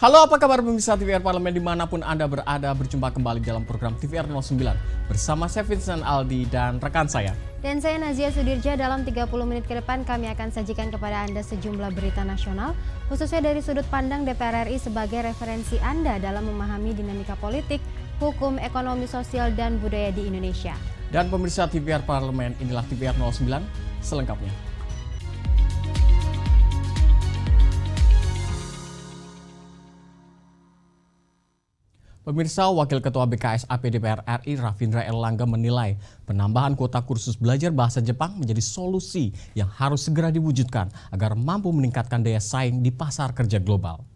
Halo, apa kabar pemirsa TVR Parlemen dimanapun Anda berada, berjumpa kembali dalam program TVR 09 bersama saya Vincent Aldi dan rekan saya. Dan saya Nazia Sudirja. Dalam 30 menit ke depan kami akan sajikan kepada Anda sejumlah berita nasional, khususnya dari sudut pandang DPR RI sebagai referensi Anda dalam memahami dinamika politik, hukum, ekonomi, sosial, dan budaya di Indonesia. Dan pemirsa TVR Parlemen, inilah TVR 09 selengkapnya. Pemirsa, Wakil Ketua BKSAP DPR RI Rafindra Erlangga menilai penambahan kuota kursus belajar bahasa Jepang menjadi solusi yang harus segera diwujudkan agar mampu meningkatkan daya saing di pasar kerja global.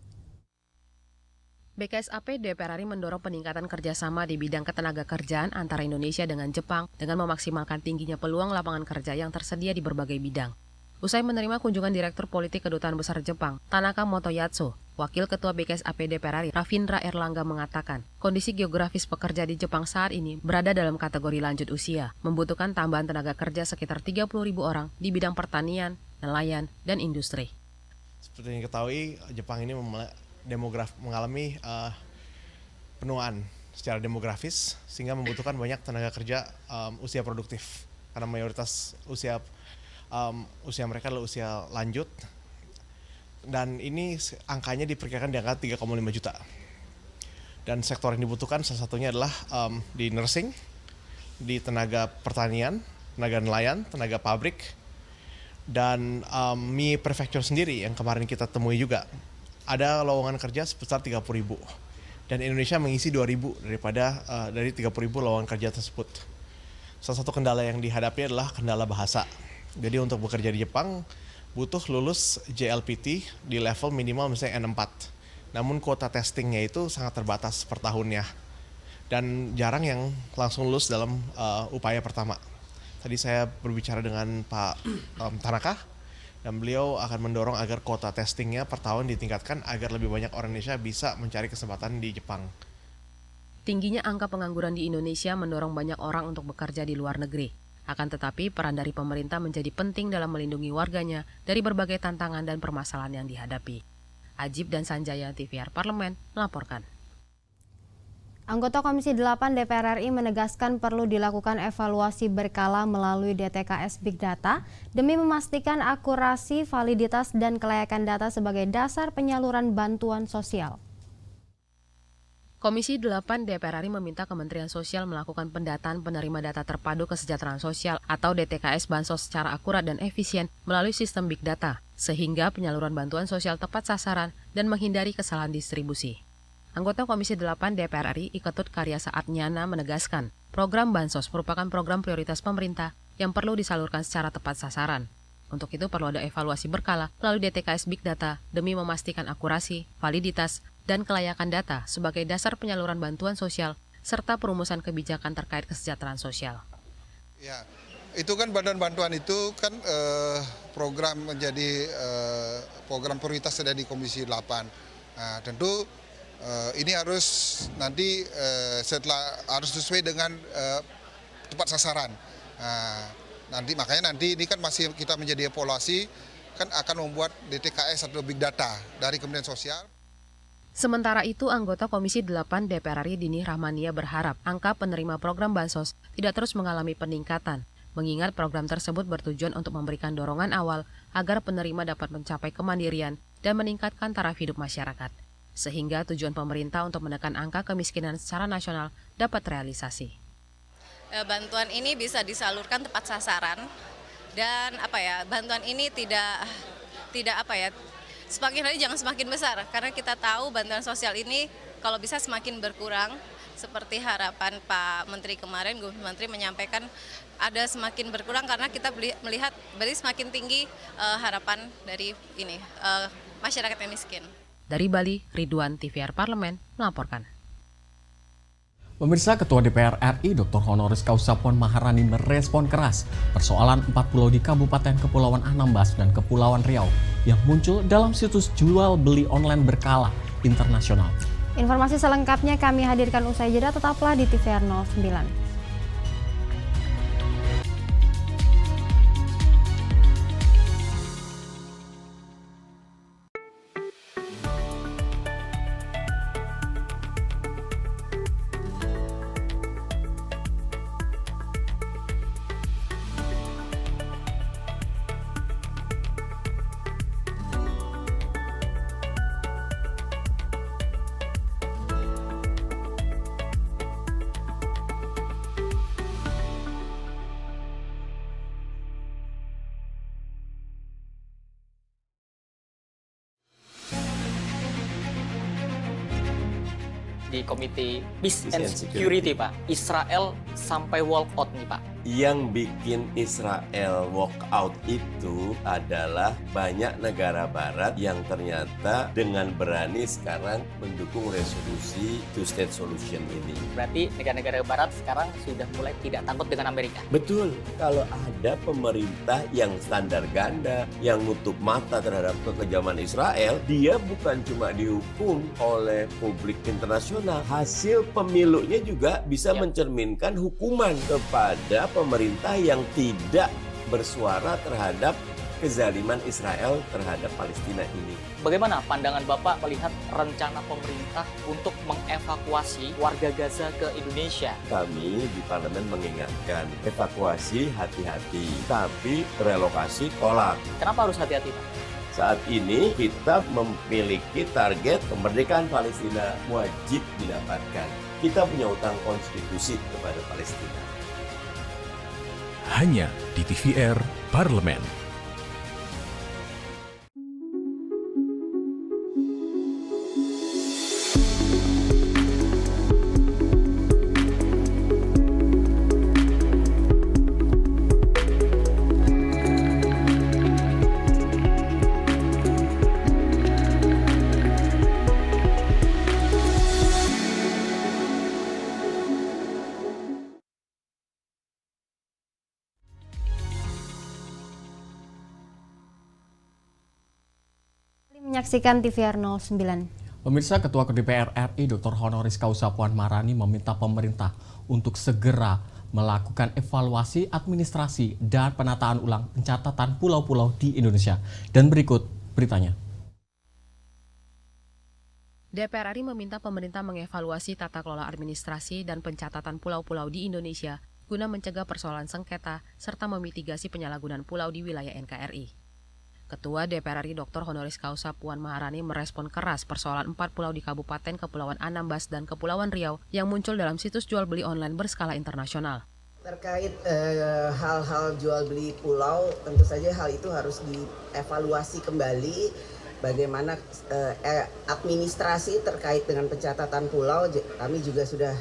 BKSAP DPR RI mendorong peningkatan kerjasama di bidang ketenaga kerjaan antara Indonesia dengan Jepang dengan memaksimalkan tingginya peluang lapangan kerja yang tersedia di berbagai bidang. Usai menerima kunjungan Direktur Politik Kedutaan Besar Jepang, Tanaka Motoyatsu, Wakil Ketua BKSAP DPR RI Rafindra Erlangga mengatakan, kondisi geografis pekerja di Jepang saat ini berada dalam kategori lanjut usia, membutuhkan tambahan tenaga kerja sekitar 30.000 orang di bidang pertanian, nelayan, dan industri. Seperti yang diketahui, Jepang ini mengalami penuaan secara demografis sehingga membutuhkan banyak tenaga kerja usia produktif karena mayoritas usia mereka adalah usia lanjut dan ini angkanya diperkirakan di angka 3,5 juta. Dan sektor yang dibutuhkan salah satunya adalah di nursing, di tenaga pertanian, tenaga nelayan, tenaga pabrik, dan mie prefecture sendiri yang kemarin kita temui juga. Ada lowongan kerja sebesar 30.000 dan Indonesia mengisi 2.000 dari 30.000 lowongan kerja tersebut. Salah satu kendala yang dihadapi adalah kendala bahasa. Jadi untuk bekerja di Jepang butuh lulus JLPT di level minimal misalnya N4. Namun kuota testingnya itu sangat terbatas per tahunnya dan jarang yang langsung lulus dalam upaya pertama. Tadi saya berbicara dengan Pak Tanaka dan beliau akan mendorong agar kuota testingnya per tahun ditingkatkan agar lebih banyak orang Indonesia bisa mencari kesempatan di Jepang. Tingginya angka pengangguran di Indonesia mendorong banyak orang untuk bekerja di luar negeri. Akan tetapi, peran dari pemerintah menjadi penting dalam melindungi warganya dari berbagai tantangan dan permasalahan yang dihadapi. Ajib dan Sanjaya, TVR Parlemen, melaporkan. Anggota Komisi 8 DPR RI menegaskan perlu dilakukan evaluasi berkala melalui DTKS Big Data demi memastikan akurasi, validitas, dan kelayakan data sebagai dasar penyaluran bantuan sosial. Komisi 8 DPR RI meminta Kementerian Sosial melakukan pendataan penerima data terpadu kesejahteraan sosial atau DTKS Bansos secara akurat dan efisien melalui sistem Big Data, sehingga penyaluran bantuan sosial tepat sasaran dan menghindari kesalahan distribusi. Anggota Komisi 8 DPR RI Iketut Karya Saat Nyana menegaskan, program Bansos merupakan program prioritas pemerintah yang perlu disalurkan secara tepat sasaran. Untuk itu perlu ada evaluasi berkala melalui DTKS Big Data demi memastikan akurasi, validitas, dan kelayakan data sebagai dasar penyaluran bantuan sosial serta perumusan kebijakan terkait kesejahteraan sosial. Ya, itu kan badan bantuan itu kan program menjadi program prioritas ada di Komisi 8. Nah, tentu ini harus nanti setelah harus sesuai dengan tepat sasaran. Makanya nanti ini kan masih kita menjadi evaluasi kan akan membuat DTKS atau Big Data dari Kementerian Sosial. Sementara itu, anggota Komisi 8 DPR RI Dini Rahmania berharap angka penerima program Bansos tidak terus mengalami peningkatan, mengingat program tersebut bertujuan untuk memberikan dorongan awal agar penerima dapat mencapai kemandirian dan meningkatkan taraf hidup masyarakat, sehingga tujuan pemerintah untuk menekan angka kemiskinan secara nasional dapat terrealisasi. Bantuan ini bisa disalurkan tepat sasaran dan bantuan ini tidak semakin hari jangan semakin besar, karena kita tahu bantuan sosial ini kalau bisa semakin berkurang, seperti harapan Pak Menteri kemarin, Bu Menteri menyampaikan ada semakin berkurang karena kita melihat semakin tinggi harapan dari masyarakat yang miskin. Dari Bali, Ridwan, TVR Parlemen, melaporkan. Pemirsa, Ketua DPR RI Dr. Honoris Causa Puan Maharani merespon keras persoalan 4 pulau di Kabupaten Kepulauan Anambas dan Kepulauan Riau yang muncul dalam situs jual beli online berkala internasional. Informasi selengkapnya kami hadirkan usai jeda, tetaplah di TVR 09. di Komite Peace and Security, Pak. Israel sampai walk out nih, Pak. Yang bikin Israel walk out itu adalah banyak negara barat yang ternyata dengan berani sekarang mendukung resolusi two-state solution ini. Berarti negara-negara barat sekarang sudah mulai tidak takut dengan Amerika. Betul, kalau ada pemerintah yang standar ganda, yang nutup mata terhadap kekejaman Israel, dia bukan cuma dihukum oleh publik internasional, hasil pemilunya juga bisa mencerminkan hukuman kepada pemerintah yang tidak bersuara terhadap kezaliman Israel terhadap Palestina ini. Bagaimana pandangan Bapak melihat rencana pemerintah untuk mengevakuasi warga Gaza ke Indonesia? Kami di parlemen mengingatkan, evakuasi hati-hati, tapi relokasi tolak. Kenapa harus hati-hati, Pak? Saat ini kita memiliki target kemerdekaan Palestina wajib didapatkan. Kita punya utang konstitusi kepada Palestina. Hanya di TVR Parlemen. Menyaksikan TVR 09. Pemirsa, Ketua DPR RI Dr. Honoris Causa Puan Maharani meminta pemerintah untuk segera melakukan evaluasi administrasi dan penataan ulang pencatatan pulau-pulau di Indonesia. Dan berikut beritanya. DPR RI meminta pemerintah mengevaluasi tata kelola administrasi dan pencatatan pulau-pulau di Indonesia guna mencegah persoalan sengketa serta memitigasi penyalahgunaan pulau di wilayah NKRI. Ketua DPR RI Dr. Honoris Causa Puan Maharani merespon keras persoalan 4 pulau di Kabupaten Kepulauan Anambas dan Kepulauan Riau yang muncul dalam situs jual beli online berskala internasional. Terkait hal-hal jual beli pulau, tentu saja hal itu harus dievaluasi kembali bagaimana administrasi terkait dengan pencatatan pulau. Kami juga sudah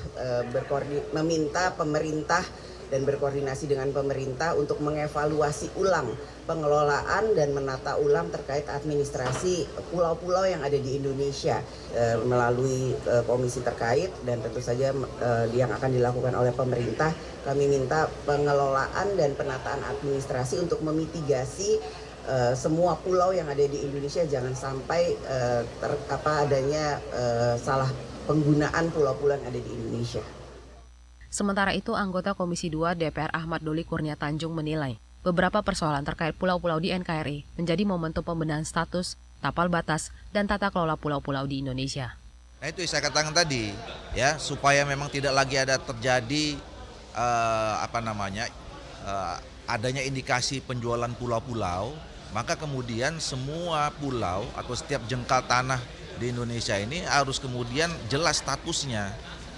meminta pemerintah dan berkoordinasi dengan pemerintah untuk mengevaluasi ulang pengelolaan dan menata ulang terkait administrasi pulau-pulau yang ada di Indonesia melalui komisi terkait, dan tentu saja yang akan dilakukan oleh pemerintah. Kami minta pengelolaan dan penataan administrasi untuk memitigasi semua pulau yang ada di Indonesia jangan sampai adanya salah penggunaan pulau-pulau yang ada di Indonesia. Sementara itu, anggota Komisi 2 DPR Ahmad Doli Kurnia Tanjung menilai beberapa persoalan terkait pulau-pulau di NKRI menjadi momentum pembenahan status, tapal batas, dan tata kelola pulau-pulau di Indonesia. Nah, itu saya katakan tadi, ya, supaya memang tidak lagi ada terjadi adanya indikasi penjualan pulau-pulau, maka kemudian semua pulau atau setiap jengkal tanah di Indonesia ini harus kemudian jelas statusnya.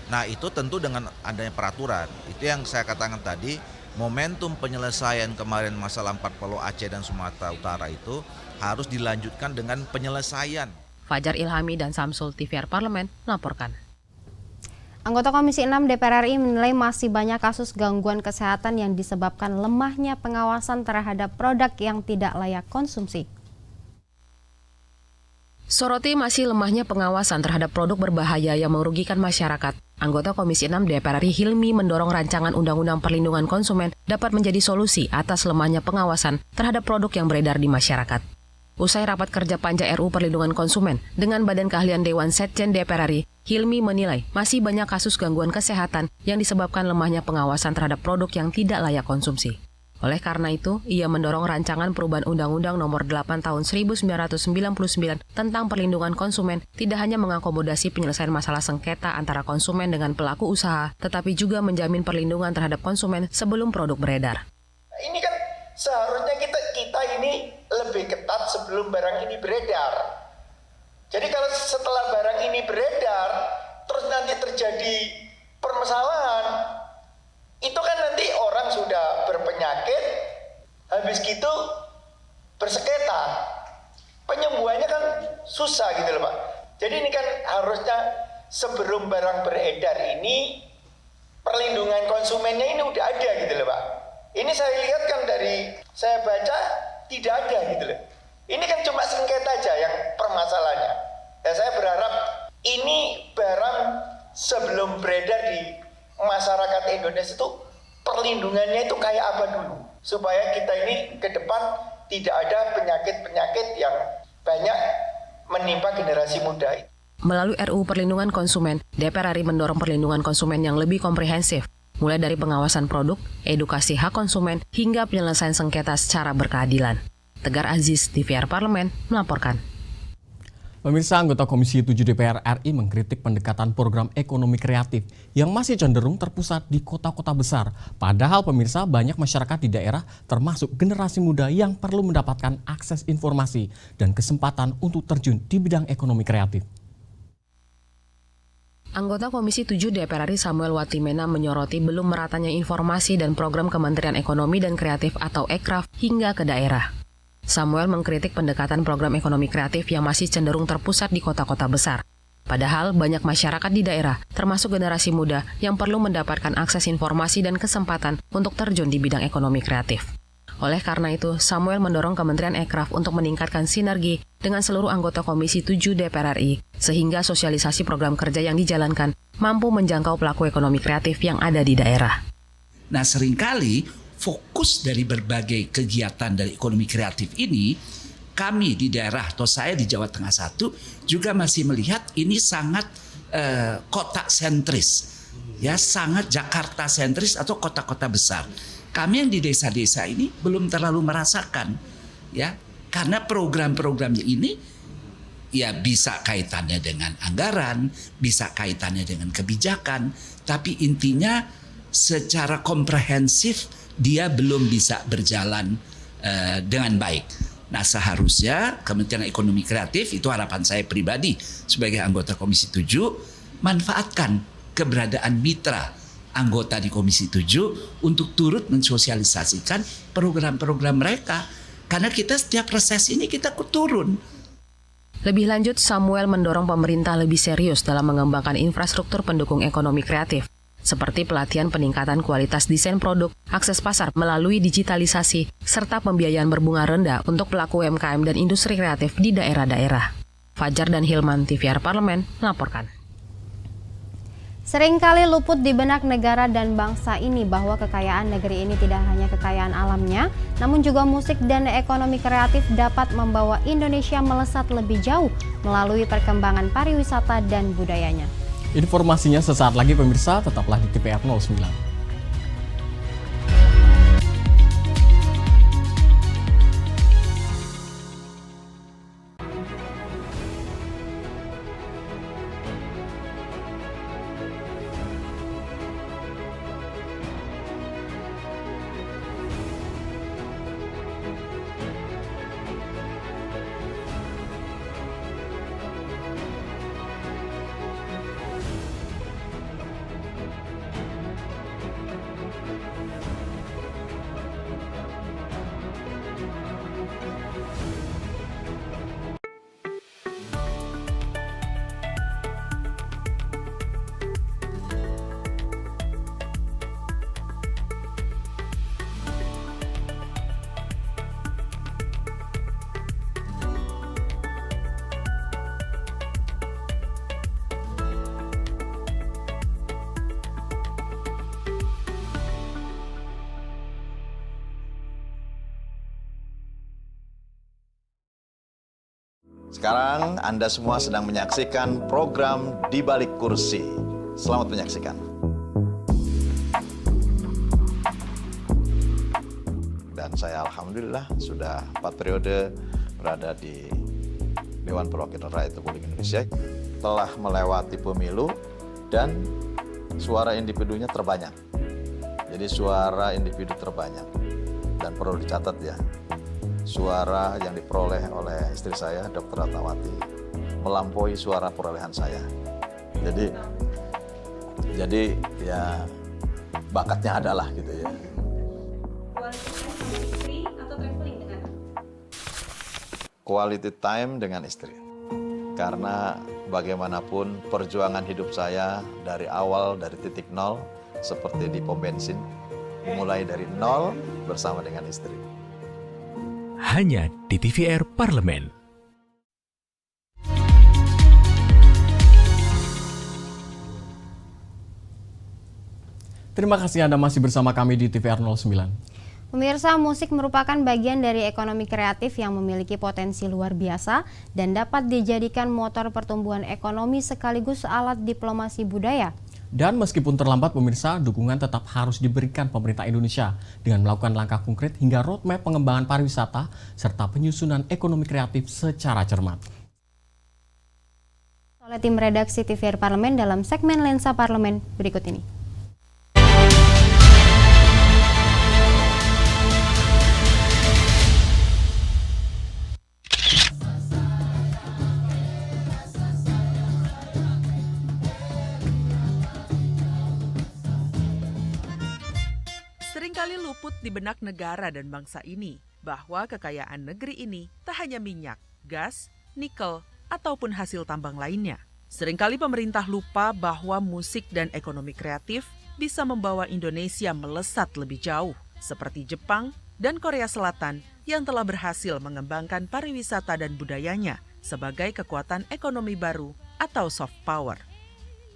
Nah, itu tentu dengan adanya peraturan. Itu yang saya katakan tadi, momentum penyelesaian kemarin masalah 4 pulau Aceh dan Sumatera Utara itu harus dilanjutkan dengan penyelesaian. Fajar Ilhami dan Samsul TVR Parlemen melaporkan. Anggota Komisi 6 DPR RI menilai masih banyak kasus gangguan kesehatan yang disebabkan lemahnya pengawasan terhadap produk yang tidak layak konsumsi. Soroti masih lemahnya pengawasan terhadap produk berbahaya yang merugikan masyarakat. Anggota Komisi 6 DPR RI Hilmi mendorong rancangan Undang-Undang Perlindungan Konsumen dapat menjadi solusi atas lemahnya pengawasan terhadap produk yang beredar di masyarakat. Usai rapat kerja Panja RU Perlindungan Konsumen dengan Badan Keahlian Dewan Setjen DPR RI, Hilmi menilai masih banyak kasus gangguan kesehatan yang disebabkan lemahnya pengawasan terhadap produk yang tidak layak konsumsi. Oleh karena itu, ia mendorong rancangan perubahan Undang-Undang Nomor 8 Tahun 1999 tentang perlindungan konsumen tidak hanya mengakomodasi penyelesaian masalah sengketa antara konsumen dengan pelaku usaha, tetapi juga menjamin perlindungan terhadap konsumen sebelum produk beredar. Ini kan seharusnya kita ini lebih ketat sebelum barang ini beredar. Jadi kalau setelah barang ini beredar, terus nanti terjadi permasalahan, itu kan nanti orang sudah berpenyakit, habis gitu bersengketa. Penyembuhannya kan susah gitu loh Pak. Jadi ini kan harusnya sebelum barang beredar ini perlindungan konsumennya ini udah ada gitu loh Pak. Ini saya lihat kan saya baca tidak ada gitu loh. Ini kan cuma sengketa aja yang permasalahannya. Ya saya berharap ini barang sebelum beredar di masyarakat Indonesia itu perlindungannya itu kayak apa dulu. Supaya kita ini ke depan tidak ada penyakit-penyakit yang banyak menimpa generasi muda. Melalui RUU Perlindungan Konsumen, DPR RI mendorong perlindungan konsumen yang lebih komprehensif, mulai dari pengawasan produk, edukasi hak konsumen, hingga penyelesaian sengketa secara berkeadilan. Tegar Aziz, TVR Parlemen, melaporkan. Pemirsa, anggota Komisi 7 DPR RI mengkritik pendekatan program ekonomi kreatif yang masih cenderung terpusat di kota-kota besar. Padahal pemirsa, banyak masyarakat di daerah termasuk generasi muda yang perlu mendapatkan akses informasi dan kesempatan untuk terjun di bidang ekonomi kreatif. Anggota Komisi 7 DPR RI Samuel Watimena menyoroti belum meratanya informasi dan program Kementerian Ekonomi dan Kreatif atau Ekraf hingga ke daerah. Samuel mengkritik pendekatan program ekonomi kreatif yang masih cenderung terpusat di kota-kota besar. Padahal banyak masyarakat di daerah, termasuk generasi muda, yang perlu mendapatkan akses informasi dan kesempatan untuk terjun di bidang ekonomi kreatif. Oleh karena itu, Samuel mendorong Kementerian Ekraf untuk meningkatkan sinergi dengan seluruh anggota Komisi 7 DPR RI, sehingga sosialisasi program kerja yang dijalankan mampu menjangkau pelaku ekonomi kreatif yang ada di daerah. Nah, seringkali fokus dari berbagai kegiatan dari ekonomi kreatif ini, kami di daerah atau saya di Jawa Tengah 1 juga masih melihat ini sangat kota sentris, ya sangat Jakarta sentris atau kota-kota besar. Kami yang di desa-desa ini belum terlalu merasakan, ya karena program-programnya ini ya bisa kaitannya dengan anggaran, bisa kaitannya dengan kebijakan, tapi intinya secara komprehensif dia belum bisa berjalan dengan baik. Nah, seharusnya Kementerian Ekonomi Kreatif, itu harapan saya pribadi sebagai anggota Komisi 7, manfaatkan keberadaan mitra anggota di Komisi 7 untuk turut mensosialisasikan program-program mereka. Karena kita setiap reses ini kita turun. Lebih lanjut, Samuel mendorong pemerintah lebih serius dalam mengembangkan infrastruktur pendukung ekonomi kreatif, seperti pelatihan peningkatan kualitas desain produk, akses pasar melalui digitalisasi, serta pembiayaan berbunga rendah untuk pelaku UMKM dan industri kreatif di daerah-daerah. Fajar dan Hilman, TVR Parlemen, melaporkan. Seringkali luput di benak negara dan bangsa ini bahwa kekayaan negeri ini tidak hanya kekayaan alamnya, namun juga musik dan ekonomi kreatif dapat membawa Indonesia melesat lebih jauh melalui perkembangan pariwisata dan budayanya. Informasinya sesaat lagi pemirsa, tetaplah di TVR 09. Sekarang Anda semua sedang menyaksikan program Di Balik Kursi. Selamat menyaksikan. Dan saya alhamdulillah sudah 4 periode berada di Dewan Perwakilan Rakyat Republik Indonesia, telah melewati pemilu dan suara individunya terbanyak. Jadi suara individu terbanyak. Dan perlu dicatat ya, suara yang diperoleh oleh istri saya, Dr. Ratnawati, melampaui suara perolehan saya. Jadi ya bakatnya adalah gitu ya. Quality time dengan istri. Karena bagaimanapun perjuangan hidup saya dari awal, dari titik nol, seperti di pom bensin, dimulai dari nol bersama dengan istri. Hanya di TVR Parlemen. Terima kasih Anda masih bersama kami di TVR 09. Pemirsa, musik merupakan bagian dari ekonomi kreatif yang memiliki potensi luar biasa dan dapat dijadikan motor pertumbuhan ekonomi sekaligus alat diplomasi budaya. Dan meskipun terlambat pemirsa, dukungan tetap harus diberikan pemerintah Indonesia dengan melakukan langkah konkret hingga roadmap pengembangan pariwisata serta penyusunan ekonomi kreatif secara cermat. Oleh tim redaksi TVR Parlemen dalam segmen Lensa Parlemen berikut ini. Seringkali luput di benak negara dan bangsa ini bahwa kekayaan negeri ini tak hanya minyak, gas, nikel, ataupun hasil tambang lainnya. Seringkali pemerintah lupa bahwa musik dan ekonomi kreatif bisa membawa Indonesia melesat lebih jauh, seperti Jepang dan Korea Selatan yang telah berhasil mengembangkan pariwisata dan budayanya sebagai kekuatan ekonomi baru atau soft power.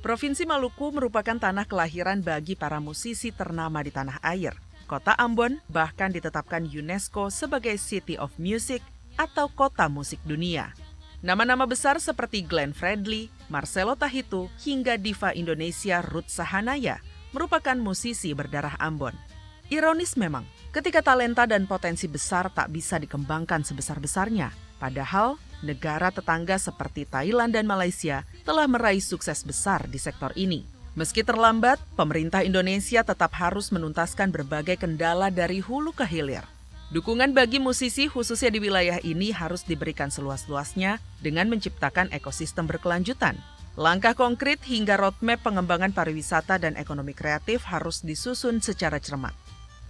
Provinsi Maluku merupakan tanah kelahiran bagi para musisi ternama di tanah air. Kota Ambon bahkan ditetapkan UNESCO sebagai City of Music atau Kota Musik Dunia. Nama-nama besar seperti Glenn Fredly, Marcelo Tahitu, hingga diva Indonesia Ruth Sahanaya merupakan musisi berdarah Ambon. Ironis memang, ketika talenta dan potensi besar tak bisa dikembangkan sebesar-besarnya, padahal negara tetangga seperti Thailand dan Malaysia telah meraih sukses besar di sektor ini. Meski terlambat, pemerintah Indonesia tetap harus menuntaskan berbagai kendala dari hulu ke hilir. Dukungan bagi musisi khususnya di wilayah ini harus diberikan seluas-luasnya dengan menciptakan ekosistem berkelanjutan. Langkah konkret hingga roadmap pengembangan pariwisata dan ekonomi kreatif harus disusun secara cermat.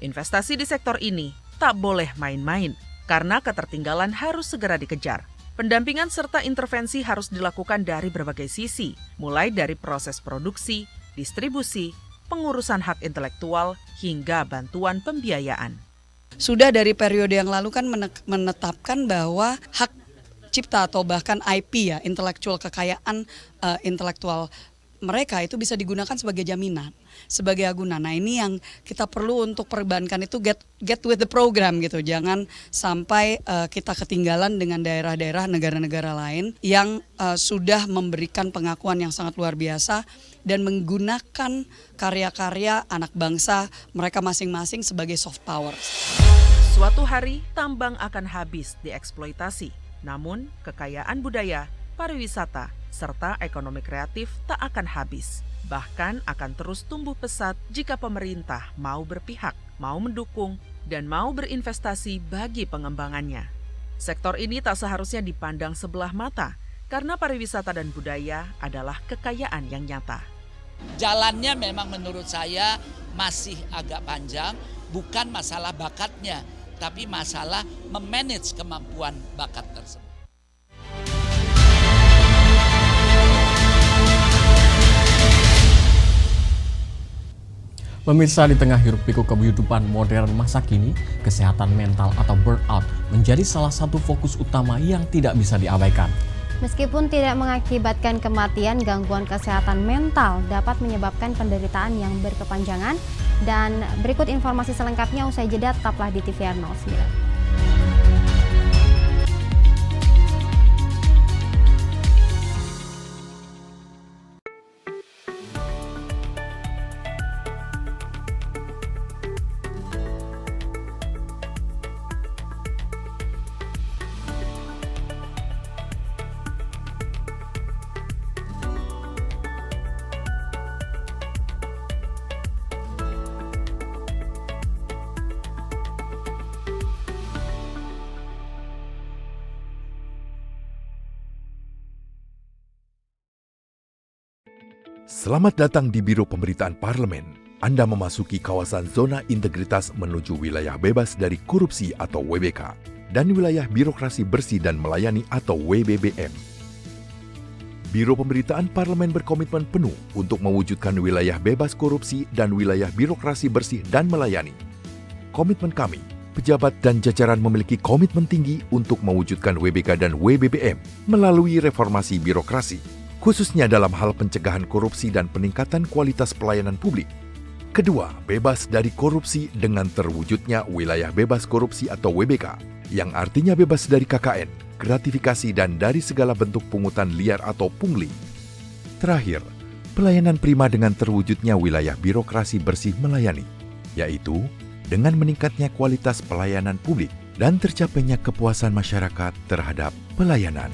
Investasi di sektor ini tak boleh main-main, karena ketertinggalan harus segera dikejar. Pendampingan serta intervensi harus dilakukan dari berbagai sisi, mulai dari proses produksi, distribusi, pengurusan hak intelektual, hingga bantuan pembiayaan. Sudah dari periode yang lalu kan menetapkan bahwa hak cipta atau bahkan IP ya, intelektual kekayaan intelektual mereka itu bisa digunakan sebagai jaminan, sebagai agunan. Nah ini yang kita perlu untuk perbankan itu get with the program gitu. Jangan sampai kita ketinggalan dengan daerah-daerah negara-negara lain yang sudah memberikan pengakuan yang sangat luar biasa dan menggunakan karya-karya anak bangsa mereka masing-masing sebagai soft power. Suatu hari tambang akan habis dieksploitasi, namun kekayaan budaya, pariwisata, serta ekonomi kreatif tak akan habis. Bahkan akan terus tumbuh pesat jika pemerintah mau berpihak, mau mendukung, dan mau berinvestasi bagi pengembangannya. Sektor ini tak seharusnya dipandang sebelah mata, karena pariwisata dan budaya adalah kekayaan yang nyata. Jalannya memang menurut saya masih agak panjang, bukan masalah bakatnya, tapi masalah memanage kemampuan bakat tersebut. Pemirsa, di tengah hiruk-pikuk kehidupan modern masa kini, kesehatan mental atau burnout menjadi salah satu fokus utama yang tidak bisa diabaikan. Meskipun tidak mengakibatkan kematian, gangguan kesehatan mental dapat menyebabkan penderitaan yang berkepanjangan. Dan berikut informasi selengkapnya usai jeda, tetaplah di TVR 09. Selamat datang di Biro Pemberitaan Parlemen. Anda memasuki kawasan zona integritas menuju wilayah bebas dari korupsi atau WBK dan wilayah birokrasi bersih dan melayani atau WBBM. Biro Pemberitaan Parlemen berkomitmen penuh untuk mewujudkan wilayah bebas korupsi dan wilayah birokrasi bersih dan melayani. Komitmen kami, pejabat dan jajaran memiliki komitmen tinggi untuk mewujudkan WBK dan WBBM melalui reformasi birokrasi, khususnya dalam hal pencegahan korupsi dan peningkatan kualitas pelayanan publik. Kedua, bebas dari korupsi dengan terwujudnya wilayah bebas korupsi atau WBK, yang artinya bebas dari KKN, gratifikasi dan dari segala bentuk pungutan liar atau pungli. Terakhir, pelayanan prima dengan terwujudnya wilayah birokrasi bersih melayani, yaitu dengan meningkatnya kualitas pelayanan publik dan tercapainya kepuasan masyarakat terhadap pelayanan.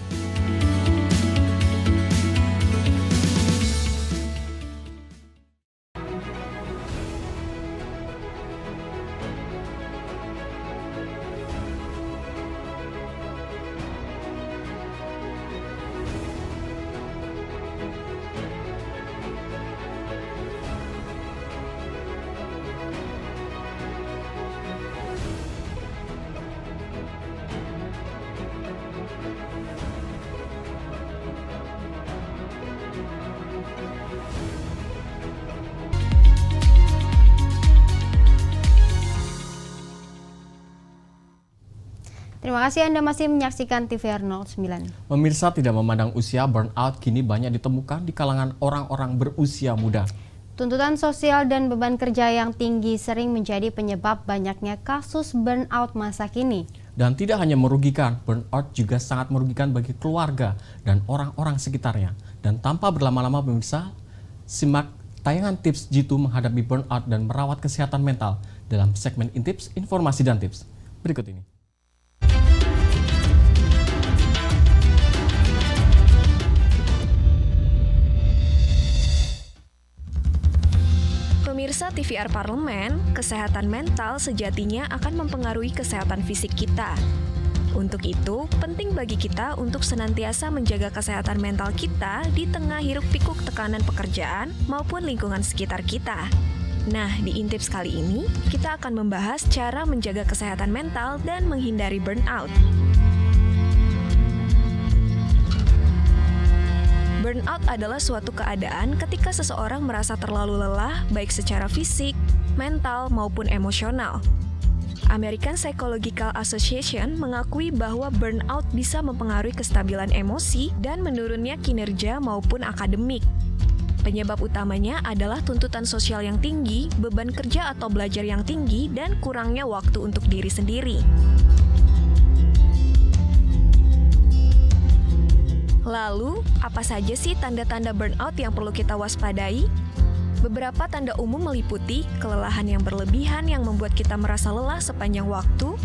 Terima kasih Anda masih menyaksikan TVR 09. Pemirsa, tidak memandang usia, burnout kini banyak ditemukan di kalangan orang-orang berusia muda. Tuntutan sosial dan beban kerja yang tinggi sering menjadi penyebab banyaknya kasus burnout masa kini. Dan tidak hanya merugikan, burnout juga sangat merugikan bagi keluarga dan orang-orang sekitarnya. Dan tanpa berlama-lama pemirsa, simak tayangan tips Jitu menghadapi burnout dan merawat kesehatan mental dalam segmen Intips, Informasi dan Tips. Berikut ini. Pemirsa TVR Parlemen, kesehatan mental sejatinya akan mempengaruhi kesehatan fisik kita. Untuk itu, penting bagi kita untuk senantiasa menjaga kesehatan mental kita di tengah hiruk-pikuk tekanan pekerjaan maupun lingkungan sekitar kita. Nah, di Intips kali ini, kita akan membahas cara menjaga kesehatan mental dan menghindari burnout. Burnout adalah suatu keadaan ketika seseorang merasa terlalu lelah baik secara fisik, mental, maupun emosional. American Psychological Association mengakui bahwa burnout bisa mempengaruhi kestabilan emosi dan menurunnya kinerja maupun akademik. Penyebab utamanya adalah tuntutan sosial yang tinggi, beban kerja atau belajar yang tinggi, dan kurangnya waktu untuk diri sendiri. Lalu, apa saja sih tanda-tanda burnout yang perlu kita waspadai? Beberapa tanda umum meliputi kelelahan yang berlebihan yang membuat kita merasa lelah sepanjang waktu,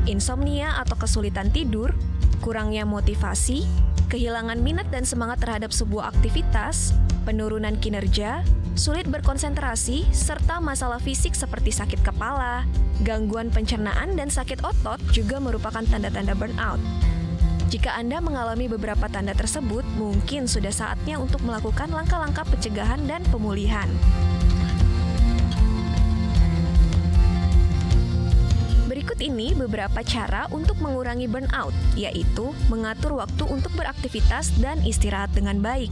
insomnia atau kesulitan tidur, kurangnya motivasi, kehilangan minat dan semangat terhadap sebuah aktivitas, penurunan kinerja, sulit berkonsentrasi, serta masalah fisik seperti sakit kepala, gangguan pencernaan, dan sakit otot juga merupakan tanda-tanda burnout. Jika Anda mengalami beberapa tanda tersebut, mungkin sudah saatnya untuk melakukan langkah-langkah pencegahan dan pemulihan. Berikut ini beberapa cara untuk mengurangi burnout, yaitu mengatur waktu untuk beraktivitas dan istirahat dengan baik.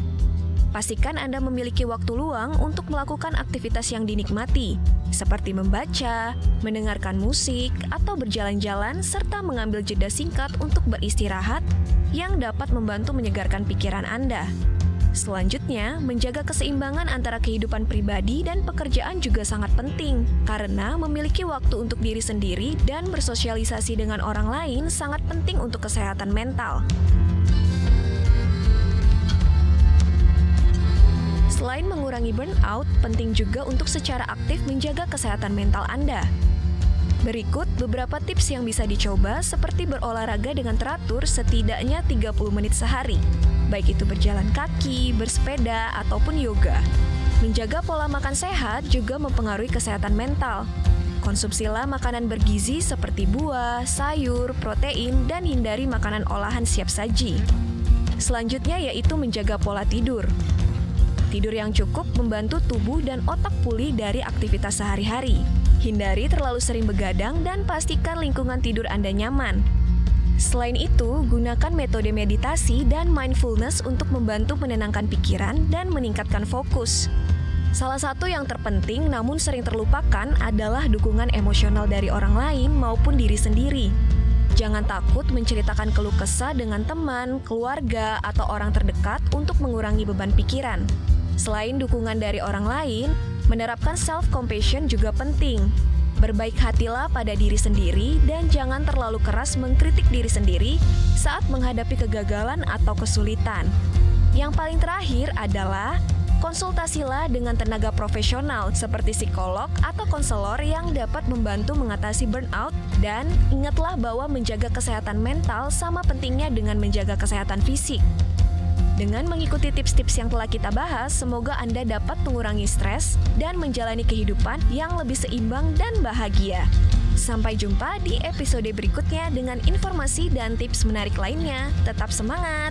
Pastikan Anda memiliki waktu luang untuk melakukan aktivitas yang dinikmati, seperti membaca, mendengarkan musik, atau berjalan-jalan, serta mengambil jeda singkat untuk beristirahat yang dapat membantu menyegarkan pikiran Anda. Selanjutnya, menjaga keseimbangan antara kehidupan pribadi dan pekerjaan juga sangat penting, karena memiliki waktu untuk diri sendiri dan bersosialisasi dengan orang lain sangat penting untuk kesehatan mental. Selain mengurangi burnout, penting juga untuk secara aktif menjaga kesehatan mental Anda. Berikut beberapa tips yang bisa dicoba, seperti berolahraga dengan teratur setidaknya 30 menit sehari, baik itu berjalan kaki, bersepeda, ataupun yoga. Menjaga pola makan sehat juga mempengaruhi kesehatan mental. Konsumsilah makanan bergizi seperti buah, sayur, protein, dan hindari makanan olahan siap saji. Selanjutnya yaitu menjaga pola tidur. Tidur yang cukup membantu tubuh dan otak pulih dari aktivitas sehari-hari. Hindari terlalu sering begadang dan pastikan lingkungan tidur Anda nyaman. Selain itu, gunakan metode meditasi dan mindfulness untuk membantu menenangkan pikiran dan meningkatkan fokus. Salah satu yang terpenting namun sering terlupakan adalah dukungan emosional dari orang lain maupun diri sendiri. Jangan takut menceritakan keluh kesah dengan teman, keluarga, atau orang terdekat untuk mengurangi beban pikiran. Selain dukungan dari orang lain, menerapkan self-compassion juga penting. Berbaik hatilah pada diri sendiri dan jangan terlalu keras mengkritik diri sendiri saat menghadapi kegagalan atau kesulitan. Yang paling terakhir adalah konsultasilah dengan tenaga profesional seperti psikolog atau konselor yang dapat membantu mengatasi burnout, dan ingatlah bahwa menjaga kesehatan mental sama pentingnya dengan menjaga kesehatan fisik. Dengan mengikuti tips-tips yang telah kita bahas, semoga Anda dapat mengurangi stres dan menjalani kehidupan yang lebih seimbang dan bahagia. Sampai jumpa di episode berikutnya dengan informasi dan tips menarik lainnya. Tetap semangat!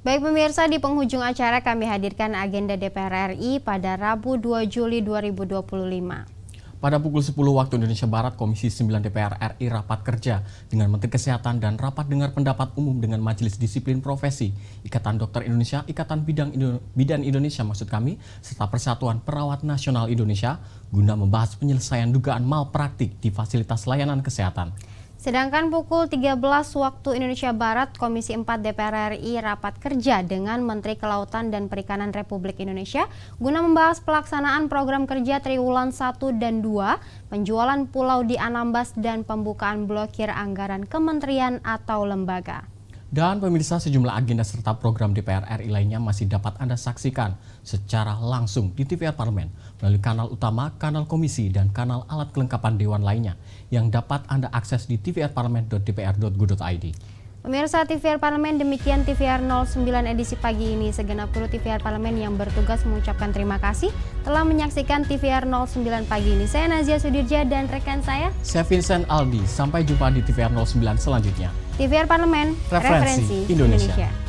Baik pemirsa, di penghujung acara kami hadirkan agenda DPR RI pada Rabu 2 Juli 2025. Pada pukul 10 waktu Indonesia Barat, Komisi 9 DPR RI rapat kerja dengan Menteri Kesehatan dan rapat dengar pendapat umum dengan Majelis Disiplin Profesi, Ikatan Dokter Indonesia, Ikatan Bidan Indonesia maksud kami, serta Persatuan Perawat Nasional Indonesia guna membahas penyelesaian dugaan malpraktik di fasilitas layanan kesehatan. Sedangkan pukul 13 waktu Indonesia Barat, Komisi 4 DPR RI rapat kerja dengan Menteri Kelautan dan Perikanan Republik Indonesia guna membahas pelaksanaan program kerja triwulan 1 dan 2, penjualan pulau di Anambas dan pembukaan blokir anggaran kementerian atau lembaga. Dan pemirsa, sejumlah agenda serta program DPR RI lainnya masih dapat Anda saksikan secara langsung di TVR Parlemen melalui kanal utama, kanal komisi, dan kanal alat kelengkapan dewan lainnya yang dapat Anda akses di tvrparlemen.dpr.go.id. Pemirsa TVR Parlemen, demikian TVR 09 edisi pagi ini. Segenap kru TVR Parlemen yang bertugas mengucapkan terima kasih telah menyaksikan TVR 09 pagi ini. Saya Nazia Sudirja dan rekan saya Vincent Aldi. Sampai jumpa di TVR 09 selanjutnya. TVR Parlemen, referensi Indonesia.